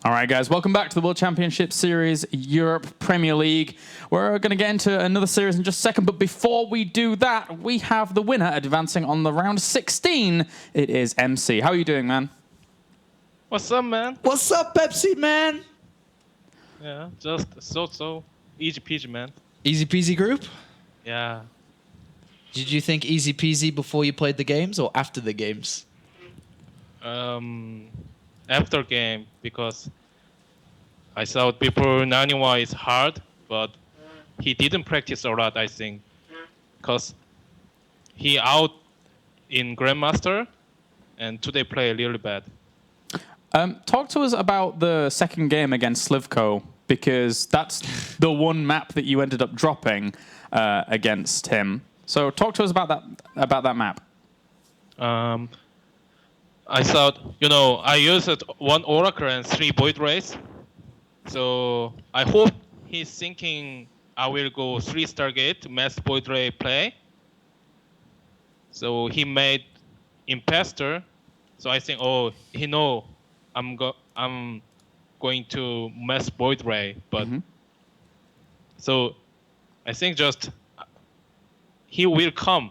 All right, guys, welcome back to the World Championship Series Europe Premier League. We're going to get into another series in just a second, but before we do that, we have the winner advancing on the round 16. It is MC. How are you doing, man? What's up, man? What's up, Pepsi, man? Yeah, just so easy peasy, man. Easy peasy group? Yeah. Did you think easy peasy before you played the games or after the games? After game, because I saw before Naniwa is hard, but he didn't practice a lot, I think, because he out in Grandmaster, and today play really bad. Talk to us about the second game against SLivko, because that's the one map that you ended up dropping against him. So talk to us about that map. I thought, I used one Oracle and 3 Void Rays. So I hope he's thinking I will go 3 Stargate, Mass Void Ray play. So he made Imposter. So I think, he know I'm going to Mass Void Ray. But so I think just he will come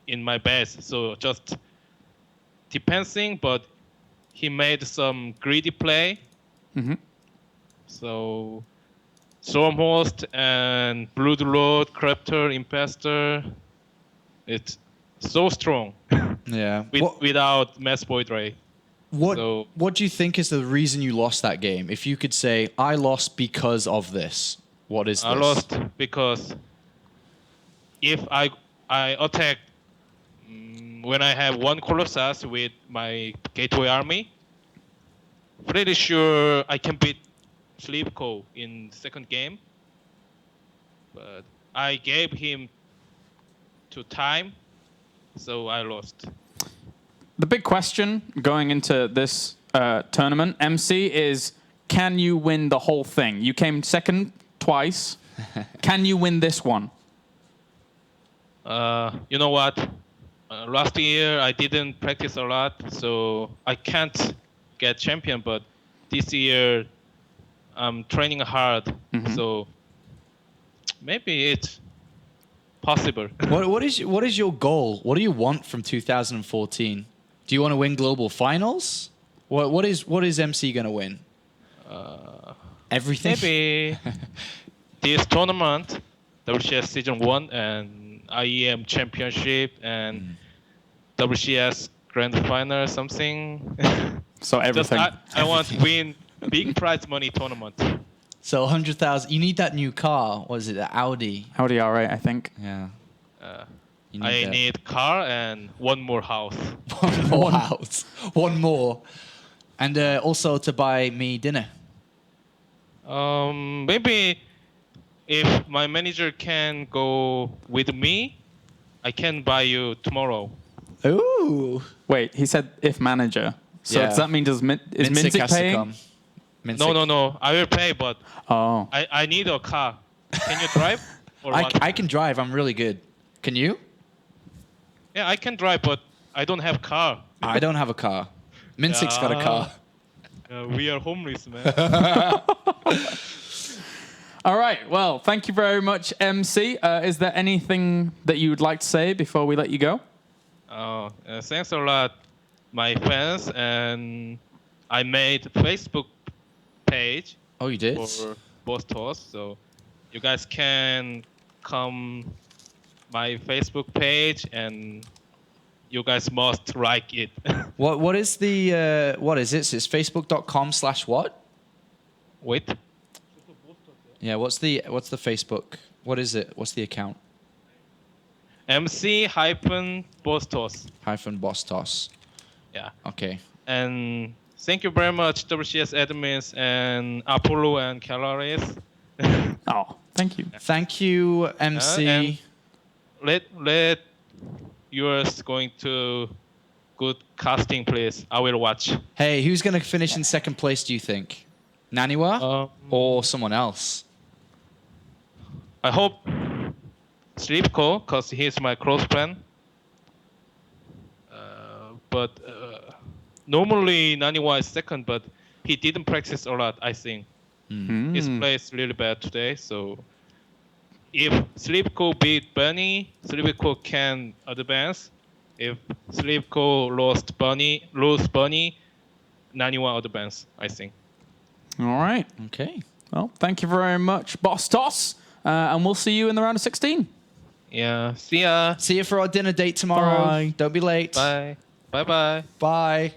in my base. So just depending, but he made some greedy play. So Stormhost and Bloodlord, Crafter, Imposter, it's so strong. Yeah. Without Mass Void Ray. What do you think is the reason you lost that game? If you could say, I lost because of this, what is this? I lost because if I attack when I have one Colossus with my Gateway Army, pretty sure I can beat sLivko in second game. But I gave him to time, so I lost. The big question going into this tournament, MC, is can you win the whole thing? You came second twice. Can you win this one? You know what? Last year I didn't practice a lot, so I can't get champion. But this year I'm training hard, so maybe it's possible. What is your goal? What do you want from 2014? Do you want to win global finals? What is MC gonna win? Everything. Maybe this tournament, WCS Season 1 and IEM Championship and WCS Grand Final something. So everything. I want to win big prize money tournament. So 100,000. You need that new car. What is it? The Audi. Audi R8, I think. Yeah. I need car and one more house. One more house. One more. And also to buy me dinner. Maybe if my manager can go with me, I can buy you tomorrow. Ooh. Wait, he said if manager. So does that mean is Minzik paying? No. I will pay, but Oh. I need a car. Can you drive? Or what? I can drive. I'm really good. Can you? Yeah, I can drive, but I don't have car. I don't have a car. Minsik's got a car. We are homeless, man. All right. Well, thank you very much, MC. Is there anything that you would like to say before we let you go? Thanks a lot, my fans. And I made Facebook page. Oh, you did? For both tours, so you guys can come my Facebook page and you guys must like it. What is the what is it? So it's facebook.com/what? Wait. Yeah, what's the Facebook? What is it? What's the account? MC-Bostos. -Bostos. Yeah. Okay. And thank you very much, WCS admins and Apollo and Calories. Oh, thank you. Thank you, MC. And let yours going to good casting, please. I will watch. Hey, who's going to finish in second place, do you think? Naniwa or someone else? I hope sLivko, because he's my close friend. But normally Naniwa is second, but he didn't practice a lot, I think. His play is really bad today. So if sLivko beat Bunny, sLivko can advance. If sLivko lose Bunny, Nani will advance, I think. All right. Okay. Well, thank you very much, Boss Toss. And we'll see you in the round of 16. Yeah, see ya. See you for our dinner date tomorrow. Bye. Don't be late. Bye. Bye-bye. Bye.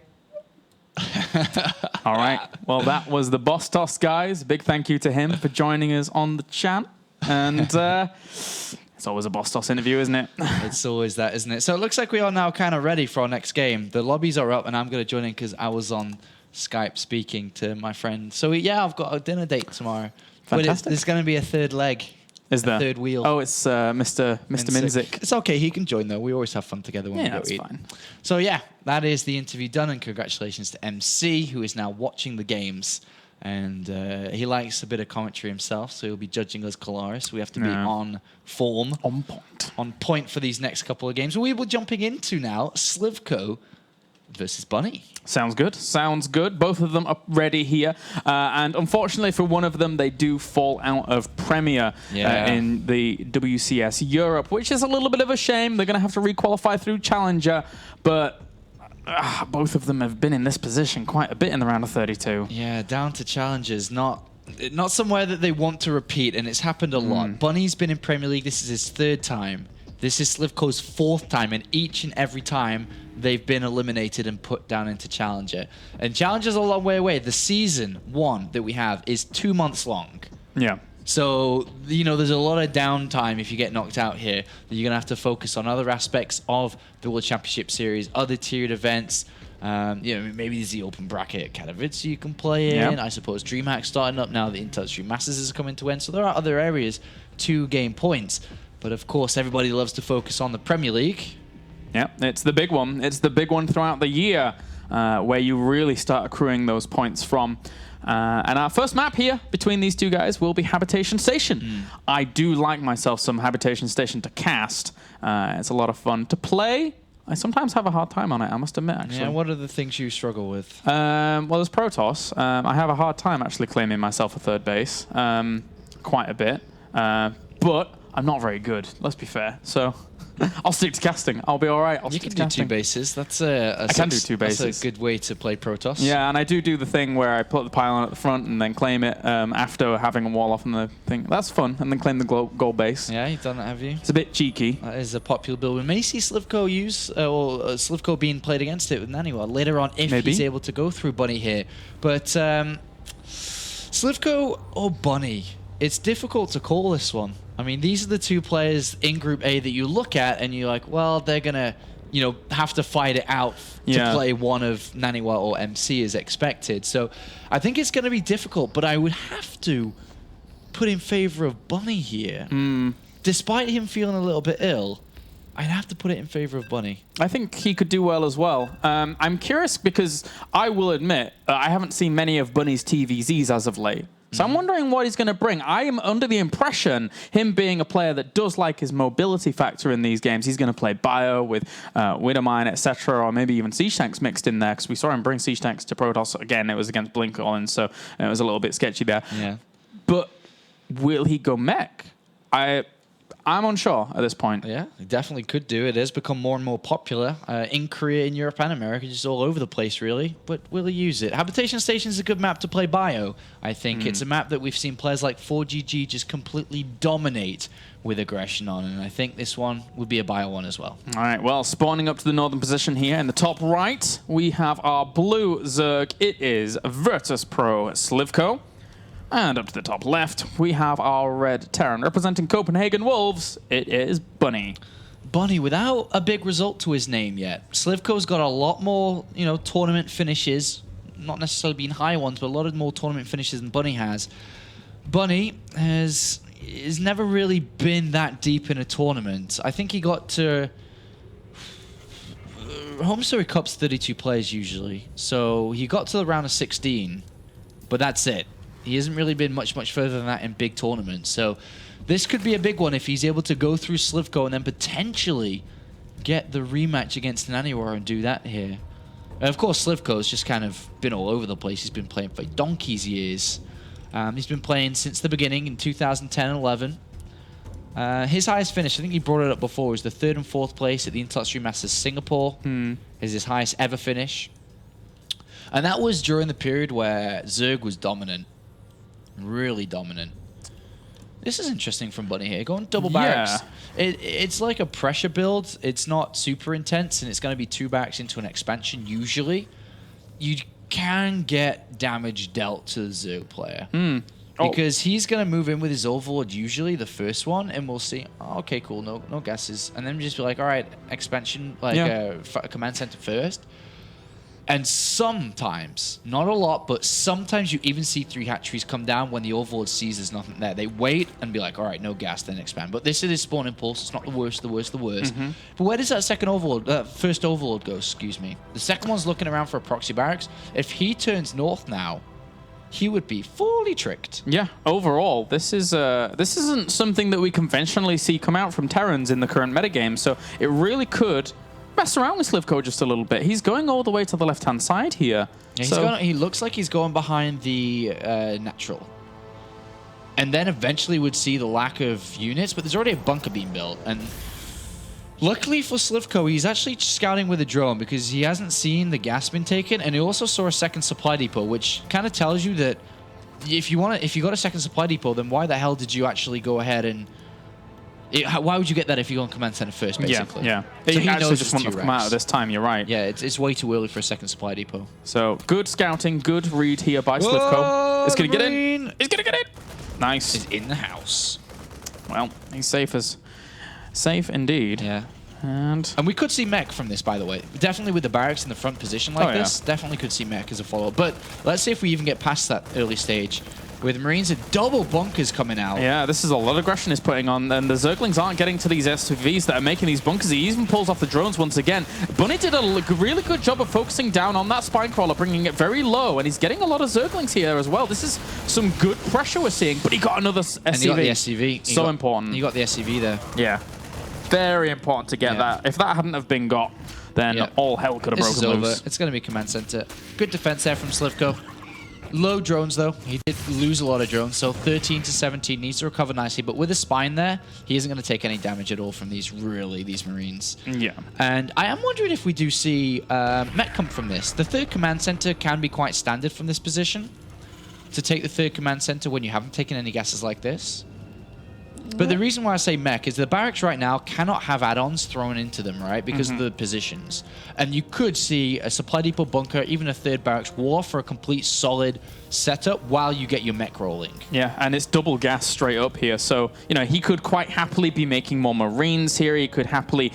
All right. Well, that was the Boss Toss, guys. Big thank you to him for joining us on the chat. And it's always a Boss Toss interview, isn't it? It's always that, isn't it? So it looks like we are now kind of ready for our next game. The lobbies are up, and I'm going to join in because I was on Skype speaking to my friend. So yeah, I've got a dinner date tomorrow. Fantastic. But there's going to be a third leg. Is there? Third wheel. Oh, it's Mr. Minzik. It's okay. He can join, though. We always have fun together when we Yeah, go that's eat. fine. So yeah, that is the interview done, and congratulations to MC, who is now watching the games. And he likes a bit of commentary himself, so he'll be judging us Kalaris. We have to be on form. On point. On point for these next couple of games. We will be jumping into now sLivko versus Bunny. Sounds good. Sounds good. Both of them are ready here. And unfortunately for one of them, they do fall out of Premier in the WCS Europe, which is a little bit of a shame. They're going to have to requalify through Challenger. But both of them have been in this position quite a bit in the round of 32. Yeah, down to Challengers. Not somewhere that they want to repeat, and it's happened a lot. Bunny's been in Premier League. This is his third time. This is sLivko's fourth time, and each and every time they've been eliminated and put down into Challenger. And Challenger's a long way away. The season 1 that we have is 2 months long. Yeah. So, you know, there's a lot of downtime if you get knocked out here. You're going to have to focus on other aspects of the World Championship Series, other tiered events. You know, maybe there's the open bracket Katowice you can play in. I suppose DreamHack's starting up now. The Touchstream Masters is coming to end. So there are other areas to gain points. But, of course, everybody loves to focus on the Premier League. Yeah, it's the big one. It's the big one throughout the year where you really start accruing those points from. And our first map here between these two guys will be Habitation Station. I do like myself some Habitation Station to cast. It's a lot of fun to play. I sometimes have a hard time on it, I must admit, actually. Yeah, what are the things you struggle with? Well, there's Protoss. I have a hard time actually claiming myself a third base. Quite a bit. But I'm not very good, let's be fair. So I'll stick to casting. I'll be all right. You can do 2 bases. That's I can do 2 bases. That's a good way to play Protoss. Yeah, and I do the thing where I put the pylon at the front and then claim it after having a wall off on the thing. That's fun. And then claim the gold base. Yeah, you've done that, have you? It's a bit cheeky. That is a popular build. We may see sLivko use, or sLivko being played against it with Naniwa later on if he's able to go through Bunny here. But sLivko or Bunny, it's difficult to call this one. I mean, these are the 2 players in Group A that you look at and you're like, well, they're going to, you know, have to fight it out to play one of Naniwa or MC as expected. So I think it's going to be difficult, but I would have to put in favor of Bunny here. Despite him feeling a little bit ill, I'd have to put it in favor of Bunny. I think he could do well as well. I'm curious because I will admit I haven't seen many of Bunny's TVZs as of late. So I'm wondering what he's going to bring. I am under the impression, him being a player that does like his mobility factor in these games, he's going to play Bio with Widowmine, etc., or maybe even Siege Tanks mixed in there, because we saw him bring Siege Tanks to Protoss. Again, it was against Blink Collins, so it was a little bit sketchy there. Yeah. But will he go mech? I'm unsure at this point. Yeah, he definitely could do. It has become more and more popular in Korea, in Europe, and America, just all over the place, really. But will he use it? Habitation Station is a good map to play Bio. I think it's a map that we've seen players like 4GG just completely dominate with aggression on, and I think this one would be a Bio one as well. All right, well, spawning up to the northern position here in the top right, we have our blue Zerg. It is Virtus Pro sLivko. And up to the top left, we have our red Terran. Representing Copenhagen Wolves, it is Bunny. Bunny, without a big result to his name yet. sLivko's got a lot more, you know, tournament finishes. Not necessarily being high ones, but a lot of more tournament finishes than Bunny has. Bunny has never really been that deep in a tournament. I think he got to... Home Story Cup's 32 players usually. So he got to the round of 16, but that's it. He hasn't really been much further than that in big tournaments. So this could be a big one if he's able to go through sLivko and then potentially get the rematch against Naniwa and do that here. And of course, sLivko's just kind of been all over the place. He's been playing for donkey's years. He's been playing since the beginning in 2010 and 11. His highest finish, I think he brought it up before, was the 3rd and 4th place at the Intel Extreme Masters Singapore. Is his highest ever finish. And that was during the period where Zerg was dominant. Really dominant. This is interesting from Bunny here. Going double barracks. It's like a pressure build. It's not super intense, and it's going to be 2 barracks into an expansion usually. You can get damage dealt to the Zerg player. Because he's going to move in with his Overlord, usually the first one, and we'll see, oh, okay, cool, no guesses. And then just be like, all right, expansion, like command center first. And sometimes, not a lot, but sometimes you even see 3 hatcheries come down when the Overlord sees there's nothing there. They wait and be like, all right, no gas, then expand. But this is his spawn impulse. It's not the worst. But where does that first Overlord go, excuse me? The second one's looking around for a proxy barracks. If he turns north now, he would be fully tricked. Yeah, overall, this isn't something that we conventionally see come out from Terrans in the current metagame, so it really could mess around with sLivko just a little bit. He's going all the way to the left-hand side here. Yeah, he looks like he's going behind the natural. And then eventually would see the lack of units, but there's already a bunker being built. And luckily for sLivko, he's actually scouting with a drone because he hasn't seen the gas been taken, and he also saw a second supply depot, which kind of tells you that if you got a second supply depot, then why the hell did you actually go ahead and why would you get that if you go on command center first, basically? Yeah. So he he actually knows just it's wouldn't 2 have come out racks. at this time, you're right. Yeah, it's way too early for a second supply depot. So, good scouting, good read here by sLivko. He's going to get in. He's going to get in. Nice. He's in the house. Well, he's safe indeed. Yeah. And we could see mech from this, by the way. Definitely with the barracks in the front position like this. Definitely could see mech as a follow-up. But let's see if we even get past that early stage. With Marines and double bunkers coming out. Yeah, this is a lot of aggression he's putting on, and the Zerglings aren't getting to these SUVs that are making these bunkers. He even pulls off the drones once again. Bunny did a really good job of focusing down on that spine crawler, bringing it very low, and he's getting a lot of Zerglings here as well. This is some good pressure we're seeing, but he got another SUV. And he got the SUV. Important. You got the SUV there. Yeah. Very important to get that. If that hadn't have been got, then all hell could have broken loose. It's going to be command center. Good defense there from sLivko. Low drones, though. He did lose a lot of drones, so 13 to 17 needs to recover nicely. But with a spine there, he isn't going to take any damage at all from these Marines. Yeah. And I am wondering if we do see mech come from this. The 3rd command center can be quite standard from this position. To take the 3rd command center when you haven't taken any gases like this. But the reason why I say mech is the barracks right now cannot have add-ons thrown into them, right? Because of the positions. And you could see a supply depot bunker, even a 3rd barracks war for a complete solid setup while you get your mech rolling. Yeah, and it's double gas straight up here. So, you know, he could quite happily be making more Marines here. He could happily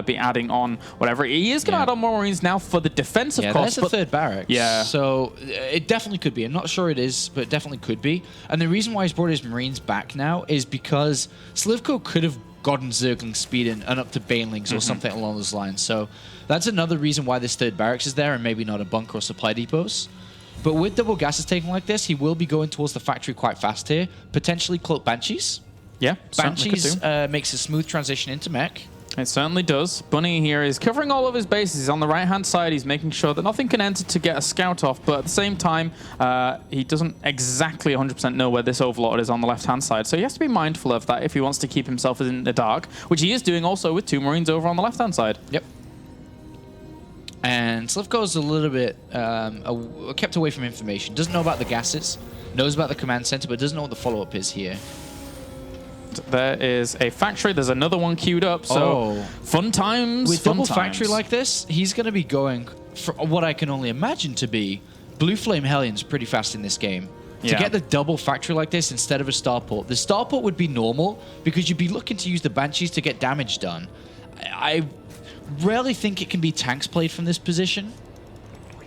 be adding on whatever. He is going to add on more Marines now for the defensive cost. Yeah, there's a 3rd barracks. Yeah. So it definitely could be. I'm not sure it is, but it definitely could be. And the reason why he's brought his Marines back now is because sLivko could have gotten Zergling speed and up to Banelings or something along those lines. So that's another reason why this 3rd barracks is there and maybe not a bunker or supply depots. But with double gases taken like this, he will be going towards the factory quite fast here. Potentially cloak Banshees. Yeah, Banshees makes a smooth transition into mech. It certainly does. Bunny here is covering all of his bases. He's on the right-hand side. He's making sure that nothing can enter to get a scout off, but at the same time, he doesn't exactly 100% know where this Overlord is on the left-hand side, so he has to be mindful of that if he wants to keep himself in the dark, which he is doing also with 2 Marines over on the left-hand side. Yep. And sLivko's a little bit kept away from information. Doesn't know about the gases, knows about the command center, but doesn't know what the follow-up is here. There is a factory. There's another one queued up. So fun times. With double factory like this, he's going to be going for what I can only imagine to be Blue Flame Hellions pretty fast in this game. To get the double factory like this instead of a starport. The starport would be normal because you'd be looking to use the Banshees to get damage done. I rarely think it can be tanks played from this position.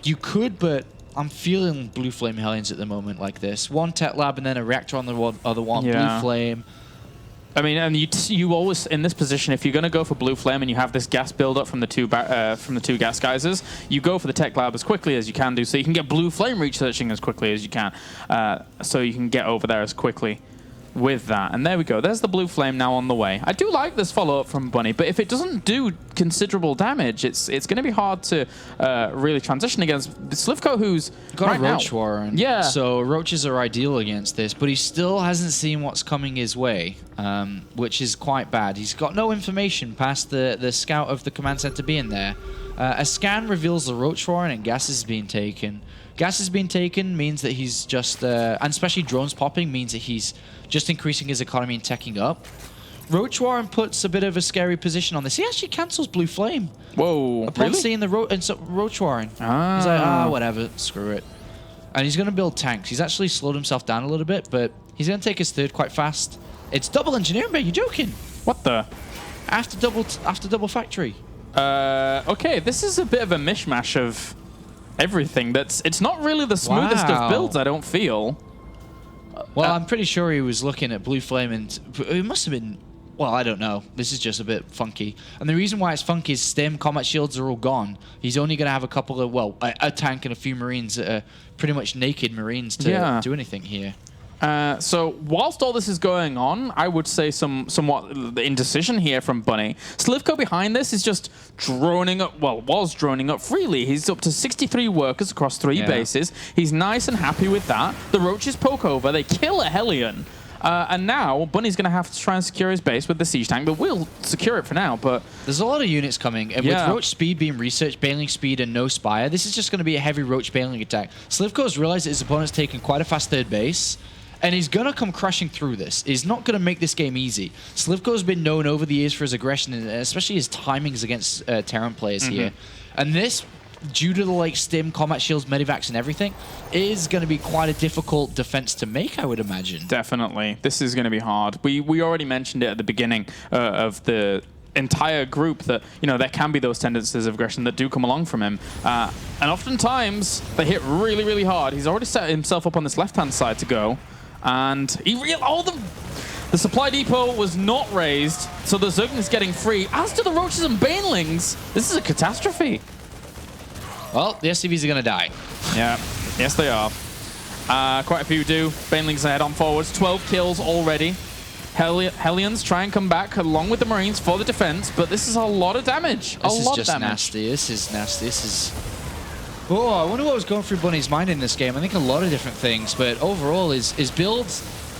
You could, but I'm feeling Blue Flame Hellions at the moment like this. One Tech Lab and then a reactor on the other one. Blue Flame. I mean, and you always, in this position, if you're going to go for Blue Flame and you have this gas build-up from the two gas geysers, you go for the Tech Lab as quickly as you can do, so you can get Blue Flame researching as quickly as you can, so you can get over there as quickly. with that. And there we go. There's the blue flame now on the way. I do like this follow-up from Bunny, but if it doesn't do considerable damage, it's going to be hard to really transition against sLivko, who's got right a Roach Warren. Yeah. So Roaches are ideal against this, but he still hasn't seen what's coming his way, which is quite bad. He's got no information past the scout of the command center being there. A scan reveals the Roach Warren and gas is being taken. Gas is being taken means that he's just, and especially drones popping, means that he's just increasing his economy and teching up. Roach Warren puts a bit of a scary position on this. He actually cancels Blue Flame. Whoa, upon really? seeing the Roach Warren. He's like, whatever, screw it. And he's going to build tanks. He's actually slowed himself down a little bit, but he's going to take his third quite fast. It's double engineering, mate. You're joking. What the? After double factory. Okay, this is a bit of a mishmash of everything. It's not really the smoothest of builds, I don't feel. Well, I'm pretty sure he was looking at Blue Flame, and it must have been... Well, I don't know. This is just a bit funky. And the reason why it's funky is Stim, combat shields are all gone. He's only going to have a couple of... Well, a tank and a few Marines that are pretty much naked Marines to do anything here. So whilst all this is going on, I would say somewhat indecision here from Bunny. sLivko behind this is just droning up, well, was droning up freely. He's up to 63 workers across 3 bases. He's nice and happy with that. The Roaches poke over, they kill a Hellion. And now Bunny's going to have to try and secure his base with the siege tank, but we'll secure it for now. But there's a lot of units coming, and with Roach speed being researched, bailing speed, and no Spire, this is just going to be a heavy Roach bailing attack. sLivko's realized that his opponent's taking quite a fast third base, and he's going to come crashing through this. He's not going to make this game easy. sLivko's been known over the years for his aggression, and especially his timings against Terran players here. And this, due to the Stim, combat shields, medivacs, and everything, is going to be quite a difficult defense to make, I would imagine. Definitely. This is going to be hard. We already mentioned it at the beginning of the entire group that, there can be those tendencies of aggression that do come along from him. And oftentimes, they hit really, really hard. He's already set himself up on this left-hand side to go. And the supply depot was not raised, so the Zergling's getting free. As to the Roaches and Banelings, this is a catastrophe. Well, the SCVs are going to die. Yeah, yes they are. Quite a few do. Banelings head on forwards. 12 kills already. Hellions try and come back along with the Marines for the defense, but this is a lot of damage. This is just nasty. This is nasty. This is... Oh, I wonder what was going through Bunny's mind in this game. I think a lot of different things, but overall, his build,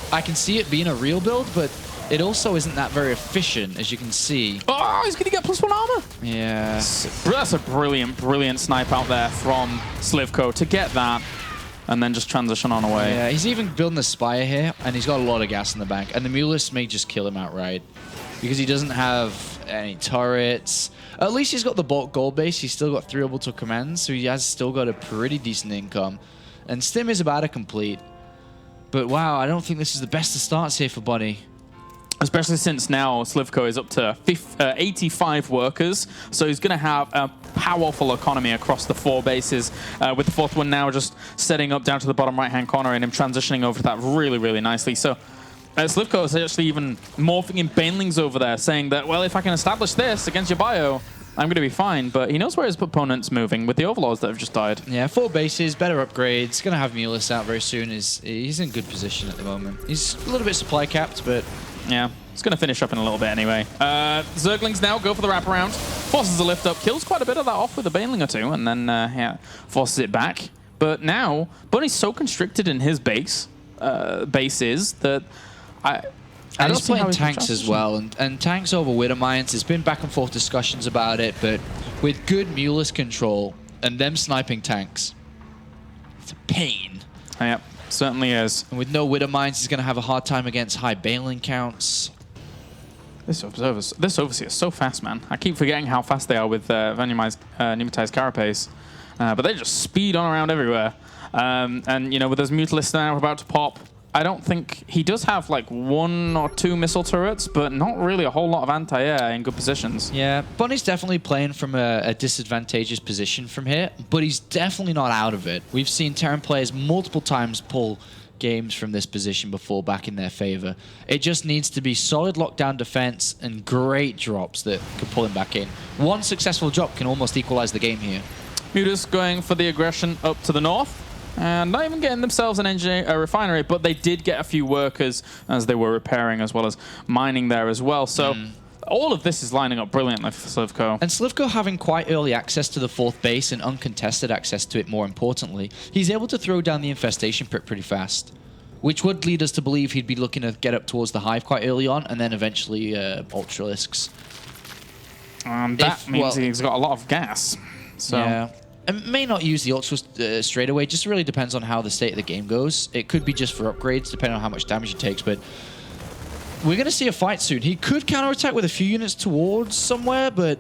I can see it being a real build, but it also isn't that very efficient, as you can see. Oh, he's going to get +1 armor. Yeah. That's a brilliant, brilliant snipe out there from sLivko to get that and then just transition on away. Yeah, he's even building the Spire here, and he's got a lot of gas in the bank, and the Mulist may just kill him outright because he doesn't have any turrets. At least he's got the bulk gold base. He's still got 3 orbital commands, so he has still got a pretty decent income. And Stim is about to complete. But wow, I don't think this is the best of starts here for Bunny. Especially since now sLivko is up to 85 workers, so he's going to have a powerful economy across the 4 bases, with the 4th one now just setting up down to the bottom right-hand corner and him transitioning over to that really, really nicely. So sLivko is actually even morphing in Banelings over there, saying that, well, if I can establish this against your bio, I'm going to be fine. But he knows where his opponent's moving with the Overlords that have just died. Yeah, 4 bases, better upgrades. Going to have Mulist out very soon. He's in good position at the moment. He's a little bit supply capped, but... Yeah, it's going to finish up in a little bit anyway. Zerglings now go for the wraparound. Forces a lift up, kills quite a bit of that off with a Baneling or 2, and then forces it back. But now, Bunny's so constricted in his bases that and he's playing tanks as well, and tanks over Widow Mines. There's been back and forth discussions about it, but with good Mulist control and them sniping tanks, it's a pain. Yep, certainly is. And with no Widow Mines, he's going to have a hard time against high Baneling counts. This Overseer is so fast, man. I keep forgetting how fast they are with Pneumatized Carapace. But they just speed on around everywhere. And, with those Mutalisks now about to pop, I don't think... He does have, 1 or 2 missile turrets, but not really a whole lot of anti-air in good positions. Yeah, Bunny's definitely playing from a disadvantageous position from here, but he's definitely not out of it. We've seen Terran players multiple times pull games from this position before back in their favor. It just needs to be solid lockdown defense and great drops that could pull him back in. One successful drop can almost equalize the game here. Mutas going for the aggression up to the north. And not even getting themselves a refinery, but they did get a few workers as they were repairing as well as mining there as well. So all of this is lining up brilliantly for sLivko. And sLivko having quite early access to the 4th base and uncontested access to it, more importantly, he's able to throw down the infestation pretty fast, which would lead us to believe he'd be looking to get up towards the hive quite early on and then eventually Ultralisks. That means he's got a lot of gas. So. Yeah. And may not use the Ultras straight away. Just really depends on how the state of the game goes. It could be just for upgrades, depending on how much damage he takes. But we're going to see a fight soon. He could counterattack with a few units towards somewhere, but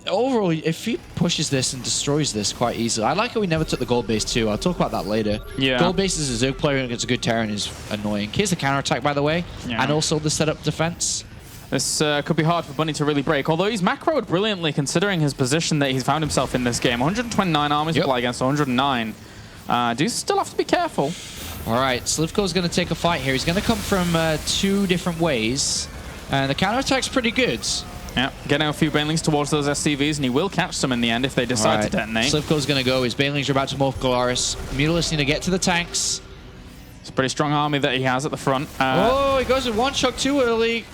overall, if he pushes this and destroys this quite easily. I like how we never took the gold base too. I'll talk about that later. Yeah. Gold base as a Zerg player against a good Terran is annoying. Here's the counterattack, by the way, and also the setup defense. This could be hard for Bunny to really break, although he's macroed brilliantly considering his position that he's found himself in this game. 129 armies to play against 109. Do still have to be careful. All right, sLivko's going to take a fight here. He's going to come from 2 different ways, and the counterattack's pretty good. Yeah, getting a few Banelings towards those SCVs, and he will catch some in the end if they decide to detonate. sLivko's going to go. His Banelings are about to morph Galaris. Mutalisks need to get to the tanks. It's a pretty strong army that he has at the front. Oh, he goes with 1 shot too early.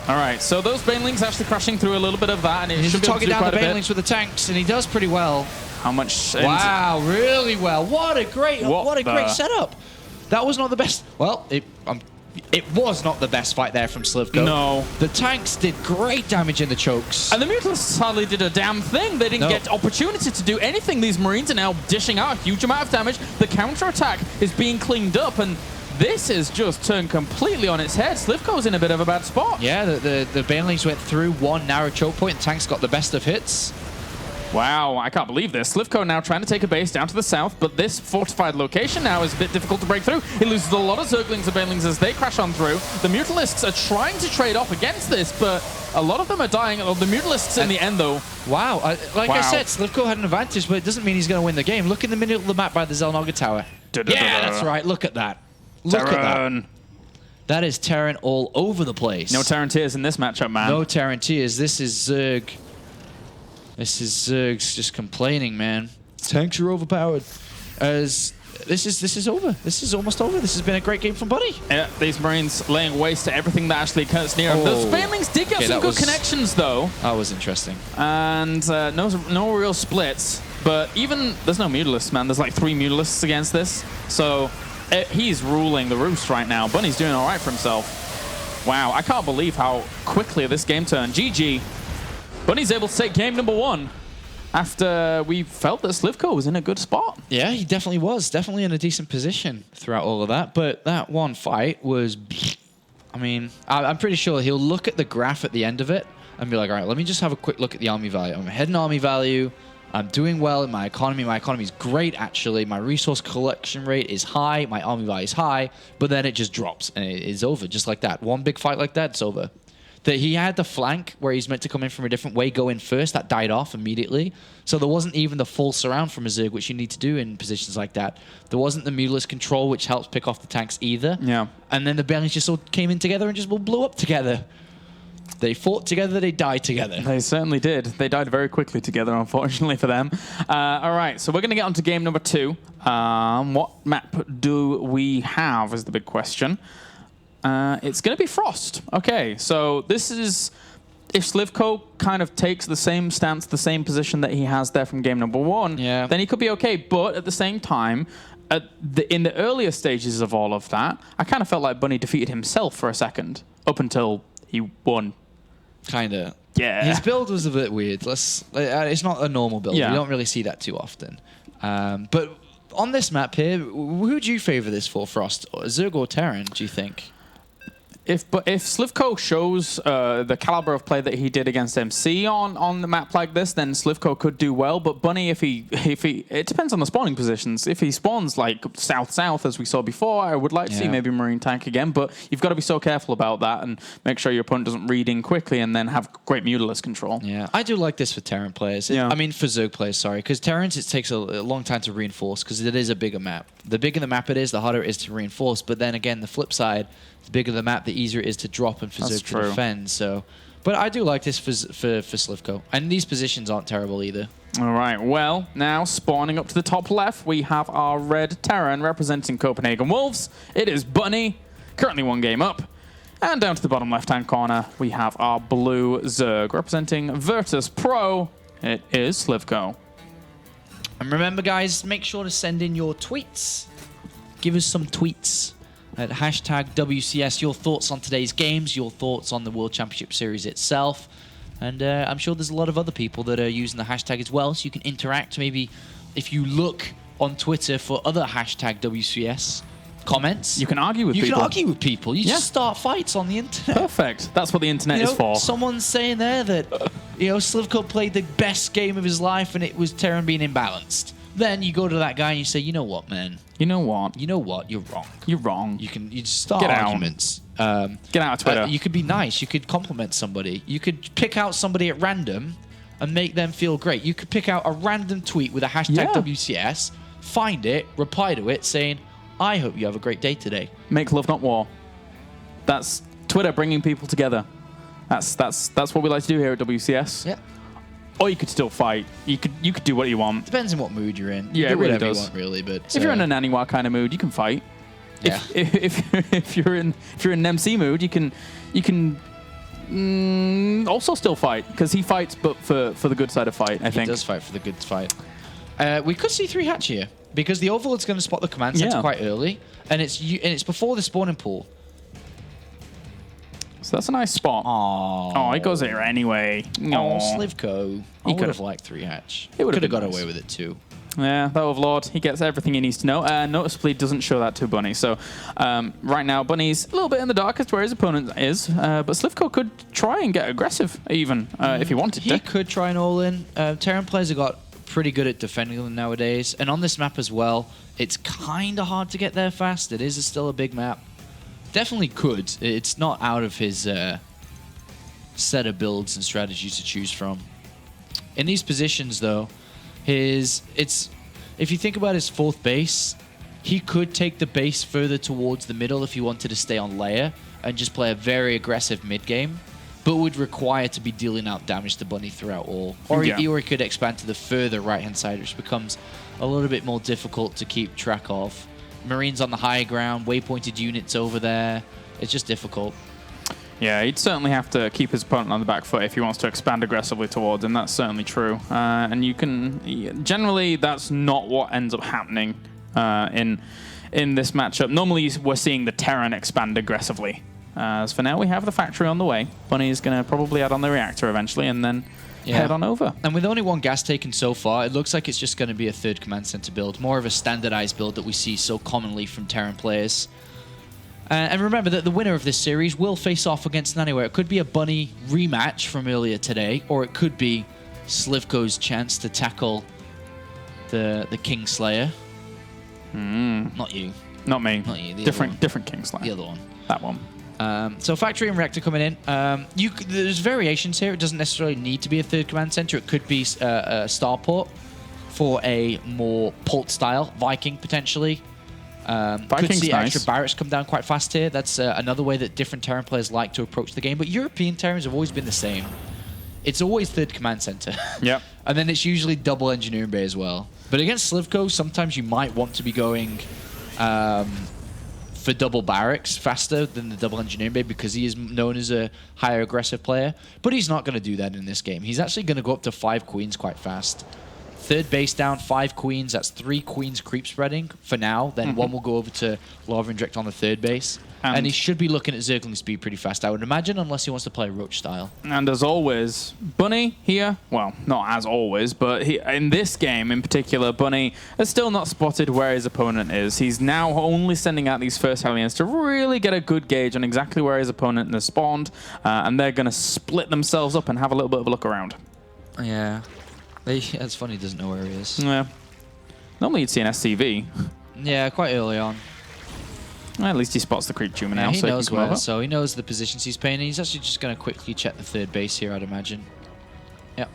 All right, so those Banelings actually crashing through a little bit of that, and it should be target down the Banelings with the tanks, and he does pretty well. How much? Wow, really well. What a great setup. That was not the best. Well, it was not the best fight there from sLivko. No. The tanks did great damage in the chokes. And the Mutalisks hardly did a damn thing. They didn't get opportunity to do anything. These Marines are now dishing out a huge amount of damage. The counterattack is being cleaned up, and this is just turned completely on its head. sLivko's in a bit of a bad spot. Yeah, the Banelings went through 1 narrow choke point, and tanks got the best of hits. Wow, I can't believe this. sLivko now trying to take a base down to the south, but this fortified location now is a bit difficult to break through. He loses a lot of Zerglings and Banelings as they crash on through. The Mutalisks are trying to trade off against this, but a lot of them are dying. The Mutalisks in the end, though. Wow, I said, sLivko had an advantage, but it doesn't mean he's going to win the game. Look in the middle of the map by the Xel'Naga Tower. Yeah, that's right. Look at that. Look at that. That is Terran all over the place. No Terran tears in this matchup, man. No Terran tears. This is Zerg. This is Zerg's just complaining, man. Tanks are overpowered. As this is over. This is almost over. This has been a great game from Bunny. Yeah, these Marines laying waste to everything that actually comes near them. Those Banelings did get some good connections, though. That was interesting. And no real splits. But even there's no Mutalisks, man. There's like 3 Mutalisks against this. So he's ruling the roost right now. Bunny's doing all right for himself. Wow, I can't believe how quickly this game turned. GG. Bunny's able to take game number 1 after we felt that sLivko was in a good spot. Yeah, he definitely was. Definitely in a decent position throughout all of that. But that one fight was... I mean, I'm pretty sure he'll look at the graph at the end of it and be like, all right, let me just have a quick look at the army value. I'm ahead in army value. I'm doing well in my economy. My economy is great, actually. My resource collection rate is high. My army value is high. But then it just drops, and it is over just like that. One big fight like that, it's over. That he had the flank where he's meant to come in from a different way, go in first. That died off immediately. So there wasn't even the full surround from a Zerg, which you need to do in positions like that. There wasn't the Mutalisk control, which helps pick off the tanks either. Yeah. And then the Banelings just all came in together and just all blew up together. They fought together, they died together. They certainly did. They died very quickly together, unfortunately for them. All right, so we're going to get on to game number 2. What map do we have is the big question. It's going to be Frost. Okay, so this is... If sLivko kind of takes the same stance, the same position that he has there from game number 1, then he could be okay. But at the same time, in the earlier stages of all of that, I kind of felt like Bunny defeated himself for a second, up until he won. Kind of. Yeah. His build was a bit weird. It's not a normal build. Yeah. You don't really see that too often. But on this map here, who do you favor this for, Frost? Zerg or Terran, do you think? If sLivko shows the caliber of play that he did against MC on the map like this, then sLivko could do well. But Bunny, if he, it depends on the spawning positions. If he spawns like south as we saw before, I would like to see maybe Marine tank again. But you've got to be so careful about that and make sure your opponent doesn't read in quickly and then have great Mutalisk control. Yeah, I do like this for Terran players. I mean for Zerg players, sorry, because Terrans it takes a long time to reinforce because it is a bigger map. The bigger the map it is, the harder it is to reinforce. But then again, the flip side. The bigger the map, the easier it is to drop and for Zerg to defend. So, but I do like this for sLivko. And these positions aren't terrible either. All right, well, now spawning up to the top left, we have our red Terran representing Copenhagen Wolves. It is Bunny, currently 1 game up. And down to the bottom left-hand corner, we have our blue Zerg representing Virtus Pro. It is sLivko. And remember, guys, make sure to send in your tweets. Give us some tweets at hashtag WCS, your thoughts on today's games, your thoughts on the World Championship Series itself. And I'm sure there's a lot of other people that are using the hashtag as well, so you can interact. Maybe if you look on Twitter for other hashtag WCS comments. You can argue with people. people. You can argue with people. You just start fights on the internet. Perfect. That's what the internet is for. Someone's saying there that, sLivko played the best game of his life and it was Terran being imbalanced. Then you go to that guy and you say, you know what, man? You know what? You know what? You're wrong. You're wrong. You just start Get out. arguments. Get out of Twitter. You could be nice. You could compliment somebody. You could pick out somebody at random and make them feel great. You could pick out a random tweet with a hashtag WCS, find it, reply to it saying, I hope you have a great day today. Make love, not war. That's Twitter bringing people together. That's what we like to do here at WCS. Yeah. Or you could still fight. You could do what you want. Depends on what mood you're in. Yeah, you it really whatever does. You want, really, but If you're in an Aniwa kind of mood, you can fight. Yeah. If you're in an MC mood, you can also still fight because he fights, but for the good side of fight. I think he does fight for the good fight. We could see 3 hatch here because the Overlord's going to spot the command center quite early, and it's before the spawning pool. So that's a nice spot. Aww. Oh, he goes there anyway. Oh, sLivko. He could could've- have liked 3 hatch. It would Could have have got been nice. away with it too. Yeah, that Overlord, he gets everything he needs to know. Noticeably doesn't show that to Bunny. So right now, Bunny's a little bit in the darkest where his opponent is, but sLivko could try and get aggressive even if he wanted to. He could try an all-in. Terran players have got pretty good at defending them nowadays. And on this map as well, it's kind of hard to get there fast. It is still a big map. Definitely could. It's not out of his set of builds and strategies to choose from. In these positions, though, if you think about his 4th base, he could take the base further towards the middle if he wanted to stay on layer and just play a very aggressive mid game, but would require to be dealing out damage to Bunny throughout all. Or he could expand to the further right-hand side, which becomes a little bit more difficult to keep track of. Marines on the high ground, waypointed units over there. It's just difficult. Yeah, he'd certainly have to keep his opponent on the back foot if he wants to expand aggressively towards him. That's certainly true. And you can... Generally, that's not what ends up happening in this matchup. Normally, we're seeing the Terran expand aggressively. As for now, we have the factory on the way. Bunny's going to probably add on the reactor eventually and then head on over. And with only 1 gas taken so far, it looks like it's just going to be a 3rd command center build. More of a standardized build that we see so commonly from Terran players. And remember that the winner of this series will face off against Naniware. It could be a Bunny rematch from earlier today, or it could be sLivko's chance to tackle the Kingslayer. Not you. Not me. Not you. Different Kingslayer. The other one. That one. So factory and reactor coming in. There's variations here. It doesn't necessarily need to be a 3rd command center. It could be a starport for a more Pult style Viking potentially. Could see extra barracks come down quite fast here. That's another way that different Terran players like to approach the game. But European Terrans have always been the same. It's always 3rd command center. Yep. And then it's usually double engineering bay as well. But against sLivko, sometimes you might want to be going for double barracks faster than the double engineering bay because he is known as a higher aggressive player. But he's not going to do that in this game. He's actually going to go up to 5 queens quite fast. 3rd base down, 5 queens. That's 3 queens creep spreading for now. Then 1 will go over to Lava Inject on the 3rd base. And he should be looking at Zergling speed pretty fast, I would imagine, unless he wants to play Roach style. And as always, Bunny here, well, not as always, but in this game in particular, Bunny has still not spotted where his opponent is. He's now only sending out these first Hellions to really get a good gauge on exactly where his opponent has spawned, and they're going to split themselves up and have a little bit of a look around. Yeah. It's funny he doesn't know where he is. Yeah. Normally you'd see an SCV. Yeah, quite early on. Well, at least he spots the creep tumor now, Yeah, he so knows he can come where, over. so he knows the positions he's playing. And he's actually just going to quickly check the 3rd base here, I'd imagine. Yep.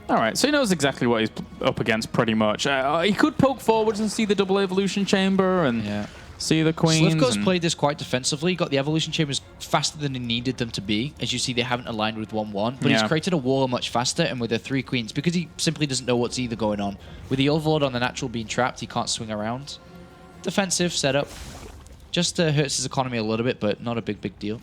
All right, so he knows exactly what he's up against pretty much. He could poke forwards and see the double evolution chamber and see the queens. sLivko's played this quite defensively. Got the evolution chambers faster than he needed them to be. As you see, they haven't aligned with 1-1, but he's created a wall much faster, and with the 3 queens, because he simply doesn't know what's either going on. With the Overlord on the natural being trapped, he can't swing around. Defensive setup. Just hurts his economy a little bit, but not a big deal.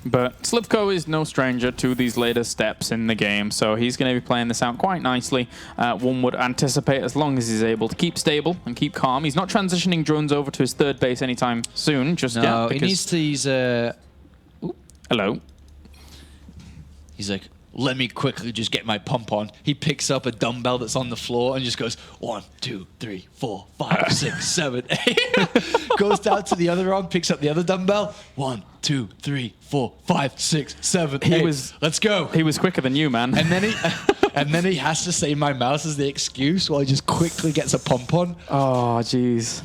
But sLivko is no stranger to these later steps in the game, so he's going to be playing this out quite nicely. One would anticipate, as long as he's able to keep stable and keep calm. He's not transitioning drones over to his 3rd base anytime soon, just yet. No, he needs to use... Hello. He's like, let me quickly just get my pump on. He picks up a dumbbell that's on the floor and just goes 1, 2, 3, 4, 5, 6, 7, 8. Goes down to the other arm, picks up the other dumbbell. 1, 2, 3, 4, 5, 6, 7, 8. Let's go. He was quicker than you, man. And then he has to say my mouse as the excuse while he just quickly gets a pump on. Oh, jeez.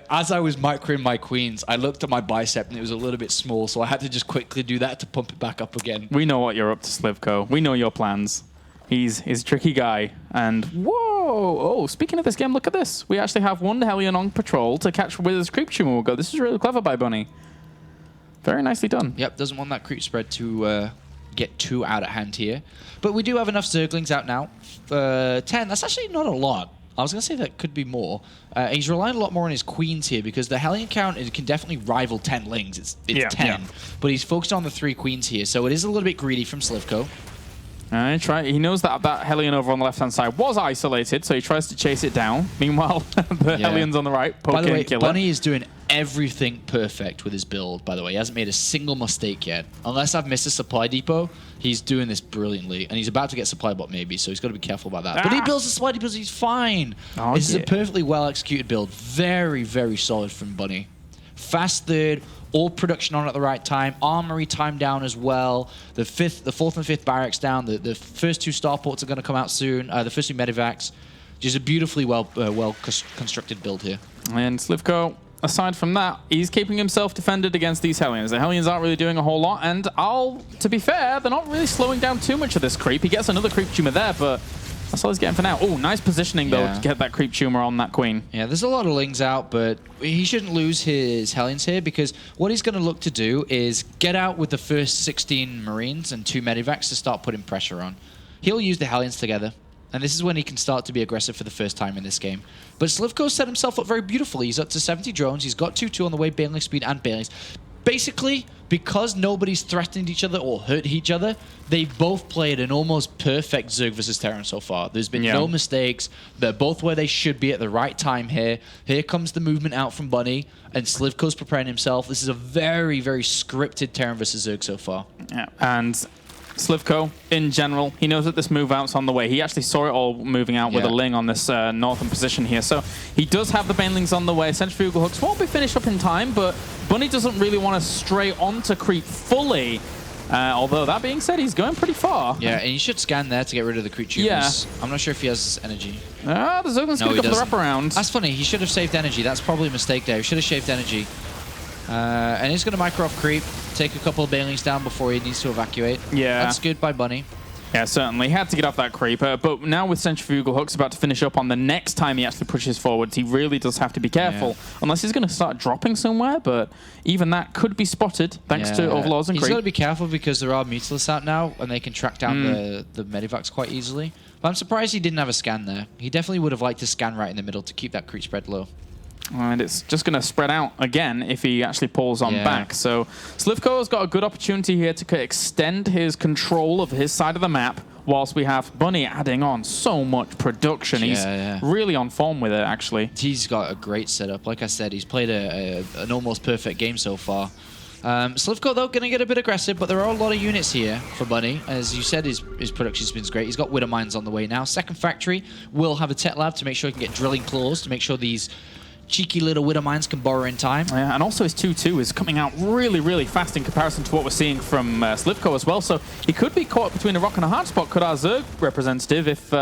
As I was microing my queens, I looked at my bicep and it was a little bit small, so I had to just quickly do that to pump it back up again. We know what you're up to, sLivko. We know your plans. He's a tricky guy. And whoa! Oh, speaking of this game, look at this. We actually have one Hellion on patrol to catch with his creep tumor. We'll go. This is really clever by Bunny. Very nicely done. Yep, doesn't want that creep spread to get too out of hand here. But we do have enough Zerglings out now. 10, that's actually not a lot. I was going to say that could be more. He's relying a lot more on his queens here because the Hellion count can definitely rival 10 lings. It's 10. Yeah. But he's focused on the 3 queens here, so it is a little bit greedy from sLivko. He knows that Hellion over on the left-hand side was isolated, so he tries to chase it down. Meanwhile, the Hellion's on the right, poking By the way, killer. Bunny is doing everything perfect with his build, by the way. He hasn't made a single mistake yet. Unless I've missed a supply depot, he's doing this brilliantly. And he's about to get supply bot maybe, so he's got to be careful about that. But he builds the supply depots, he's fine. This is a perfectly well-executed build. Very, very solid from Bunny. Fast 3rd, all production on at the right time, armory time down as well. The 4th and 5th barracks down. The first 2 starports are going to come out soon. The first 2 medivacs. Just a beautifully well constructed build here. And sLivko, aside from that, he's keeping himself defended against these Hellions. The Hellions aren't really doing a whole lot, and to be fair, they're not really slowing down too much of this creep. He gets another creep tumor there, but that's all he's getting for now. Oh, nice positioning, though, to get that creep tumor on that queen. Yeah, there's a lot of lings out, but he shouldn't lose his Hellions here because what he's going to look to do is get out with the first 16 Marines and 2 medivacs to start putting pressure on. He'll use the Hellions together, and this is when he can start to be aggressive for the first time in this game. But sLivko set himself up very beautifully. He's up to 70 drones. He's got 2-2 on the way, Baneling speed and Banelings. Basically, because nobody's threatened each other or hurt each other, they've both played an almost perfect Zerg versus Terran so far. There's been no mistakes. They're both where they should be at the right time here. Here comes the movement out from Bunny, and sLivko's preparing himself. This is a very, very scripted Terran versus Zerg so far. Yeah, and sLivko, in general, he knows that this move out's on the way. He actually saw it all moving out with a Ling on this northern position here. So he does have the Banelings on the way. Centrifugal hooks won't be finished up in time, but Bunny doesn't really want to stray onto creep fully. Although, that being said, he's going pretty far. Yeah, and he should scan there to get rid of the creep tumors. Yeah. I'm not sure if he has energy. The Zergling's going to go for the wraparound. That's funny. He should have saved energy. That's probably a mistake there. He should have shaved energy. And he's going to micro off creep, take a couple of Banelings down before he needs to evacuate. Yeah. That's good by Bunny. Yeah, certainly. He had to get off that creeper, but now with Centrifugal Hooks about to finish up on the next time he actually pushes forwards, he really does have to be careful. Unless he's going to start dropping somewhere, but even that could be spotted thanks to Overlords and creep. He's got to be careful because there are Mutalisks out now, and they can track down the Medivacs quite easily. But I'm surprised he didn't have a scan there. He definitely would have liked to scan right in the middle to keep that creep spread low. And it's just going to spread out again if he actually pulls on back. So sLivko has got a good opportunity here to extend his control of his side of the map, whilst we have Bunny adding on so much production. He's really on form with it, actually. He's got a great setup. Like I said, he's played an almost perfect game so far. sLivko, though, going to get a bit aggressive, but there are a lot of units here for Bunny. As you said, his production's been great. He's got Widow Mines on the way now. Second factory will have a tech lab to make sure he can get drilling claws, to make sure these cheeky little Widow Mines can borrow in time. Yeah, and also his 2-2 is coming out really, really fast in comparison to what we're seeing from sLivko as well. So he could be caught between a rock and a hard spot, could our Zerg representative, if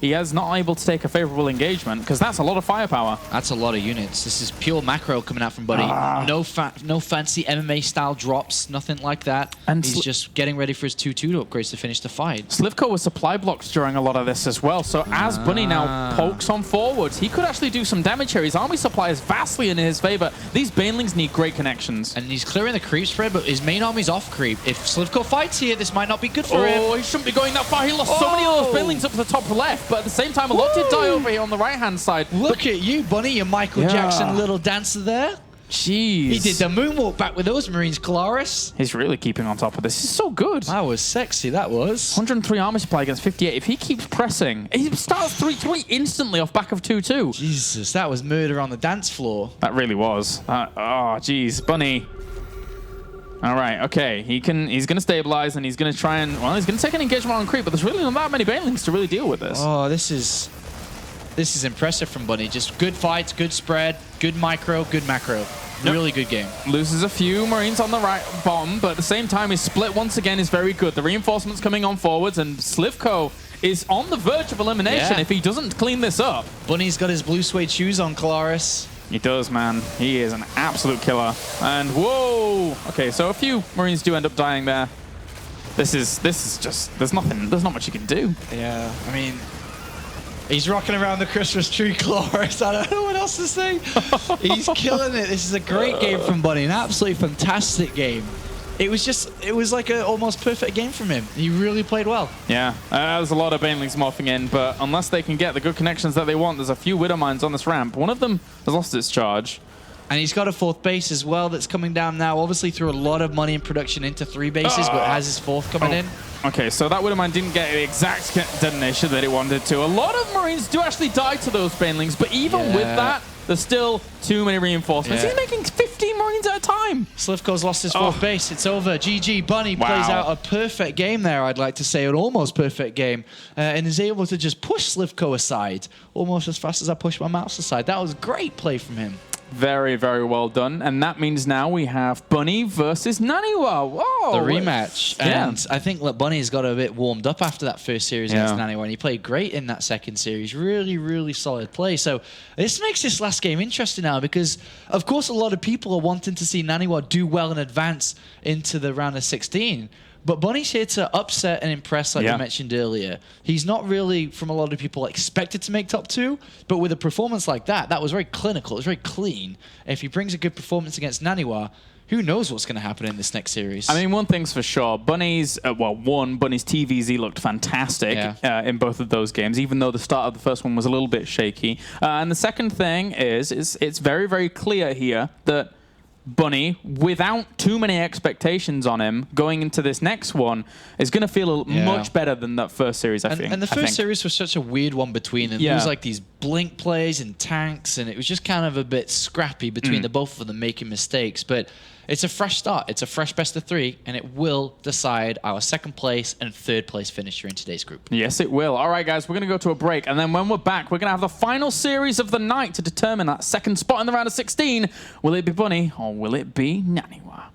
he is not able to take a favorable engagement because that's a lot of firepower. That's a lot of units. This is pure macro coming out from Buddy. No fancy MMA style drops, nothing like that. And he's just getting ready for his 2-2 upgrades to finish the fight. sLivko was supply blocked during a lot of this as well. So as Bunny now pokes on forwards, he could actually do some damage here. His army supply is vastly in his favor. These banelings need great connections. And he's clearing the creep spread, but his main army's off creep. If sLivko fights here, this might not be good for him. Oh, he shouldn't be going that far. He lost so many of those banelings up to the top left, but at the same time, a lot did die over here on the right-hand side. Look at you, Bunny, your Michael Jackson little dancer there. Jeez. He did the moonwalk back with those Marines, Kalaris. He's really keeping on top of this. He's so good. That was sexy, that was. 103 armor supply against 58. If he keeps pressing, he starts 3-3 instantly off back of 2-2. Jesus, that was murder on the dance floor. That really was. Oh, jeez. Bunny. All right, okay. He's going to stabilize, and he's going to try and... Well, he's going to take an engagement on creep, but there's really not that many banelings to really deal with this. Oh, this is impressive from Bunny. Just good fights, good spread, good micro, good macro. Really good game. Loses a few Marines on the right bottom, but at the same time, his split once again is very good. The reinforcements coming on forwards, and sLivko is on the verge of elimination if he doesn't clean this up. Bunny's got his blue suede shoes on, Kalaris. He does, man. He is an absolute killer. And whoa! Okay, so a few Marines do end up dying there. This is just... There's not much you can do. Yeah, I mean... He's rocking around the Christmas tree, Kalaris. I don't know what else to say. He's killing it. This is a great game from Bunny. An absolutely fantastic game. It was like an almost perfect game from him. He really played well. Yeah, there's a lot of banelings morphing in, but unless they can get the good connections that they want, there's a few Widow Mines on this ramp. One of them has lost its charge. And he's got a 4th base as well that's coming down now. Obviously threw a lot of money in production into 3 bases, but has his 4th coming in. Okay, so that Widow Mine didn't get the exact detonation that it wanted to. A lot of Marines do actually die to those banelings, but even with that, there's still too many reinforcements. He's making 15 Marines at a time. sLivko's lost his 4th base. It's over. GG. Bunny plays out a perfect game there, I'd like to say, an almost perfect game, and is able to just push sLivko aside almost as fast as I push my mouse aside. That was great play from him. Very, very well done. And that means now we have Bunny versus Naniwa. Whoa! The rematch. And I think Bunny's got a bit warmed up after that first series against Naniwa, and he played great in that second series. Really, really solid play. So this makes this last game interesting now because, of course, a lot of people are wanting to see Naniwa do well and advance into the round of 16. But Bunny's here to upset and impress, like we mentioned earlier. He's not really, from a lot of people, expected to make top 2, but with a performance like that, that was very clinical. It was very clean. If he brings a good performance against Naniwa, who knows what's going to happen in this next series? I mean, one thing's for sure. Bunny's, Bunny's TVZ looked fantastic in both of those games, even though the start of the first one was a little bit shaky. And the second thing is it's very, very clear here that Bunny, without too many expectations on him, going into this next one, is going to feel much better than that first series, I think. And the first series was such a weird one between them. It was like these blink plays and tanks, and it was just kind of a bit scrappy between the both of them making mistakes. But it's a fresh start. It's a fresh best of 3, and it will decide our 2nd place and 3rd place finisher in today's group. Yes, it will. All right, guys, we're going to go to a break, and then when we're back, we're going to have the final series of the night to determine that 2nd spot in the round of 16. Will it be Bunny, or will it be Naniwa?